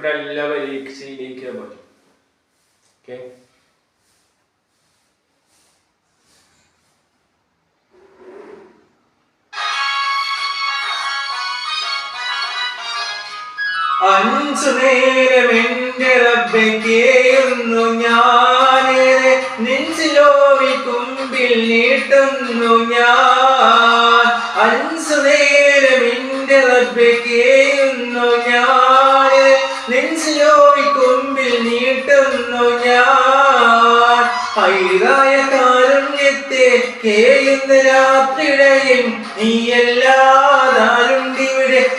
ഇഷ്ടപ്പെട്ട എല്ലാ പരീക്ഷയിലേക്ക് പറ്റും. ഓക്കെ, അഞ്ചു നേരം എന്റെ റബ്ബെ കേഴുന്നു ഞാന്, നെഞ്ചിലോവി കുമ്പിൽ നീട്ടുന്നു ഞാൻ. അഞ്ചു നേരം എന്റെ റബ്ബെ കേഴുന്നു ഞാന്, നെഞ്ചിലോവി കുമ്പിൽ നീട്ടുന്നു ഞാൻ. ഹൈറായ കാരുണ്യത്തെ കേഴുന്ന രാത്രിടയിൽ നീയല്ലാതാരുണ്ടിവിടെ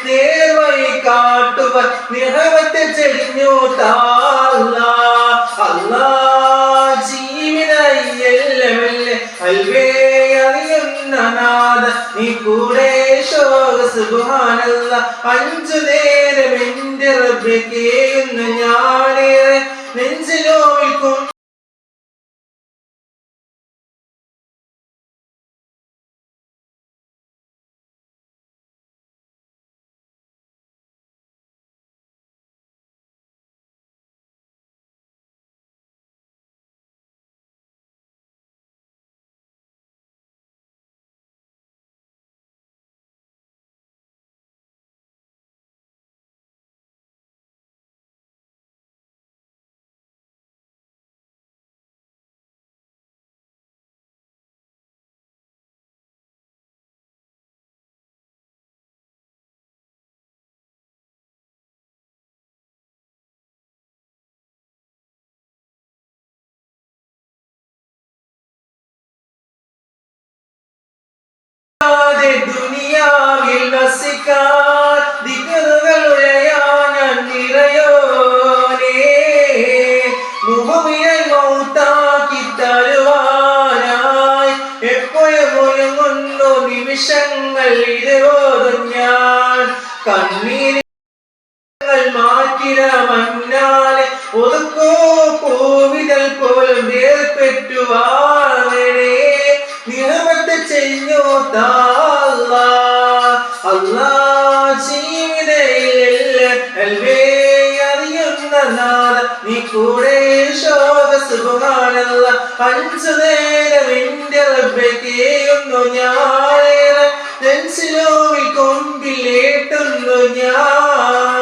നേർവഴി കാട്ടുവാൻ നിറവത്തെ ചെരിഞ്ഞു താല്ലാ. അല്ലാ ജീവിതമായി എല്ലാമല്ലേ അൽവേ അറിയുന്ന നാഥ നീ കൂടെ ശോക സുബ്ഹാനല്ലാ. അഞ്ചു നേരം എന്റെ റബ്ബെ കേഴുന്നു ഞാനേറെ നെഞ്ചിലോവിക്കും ദുനിയാവിൽ വസിക്കാൻ ദിക്റുകൾ ഉലയാൻ നിറയോനേ. മുഹമ്മിനെ മൗത്താക്കി തരുവാനായി എപ്പോഴും ഒരുങ്ങുന്നു നിമിഷങ്ങൾ ഇരുവോതും ഞാൻ. കണ്ണീർ മാറ്റിട മഞ്ഞാലെ ഒതുക്കോ പൂവിതൽ പോലും വേർപെട്ടുവാണേ. നിറമത്തെ ചെയ്യോ താല്ലാ. അല്ലാ ജീവിതയിൽ അറിയുന്ന നാഥ നീ കൂടെ ശോക സുബ്ഹാനല്ലാ. അഞ്ചു നേരം എന്റെ റബ്ബെ കേഴുന്നു ഞാനേറെ നെഞ്ചിലോവിൽ കൊമ്പിലേട്ടുന്നു ഞാൻ.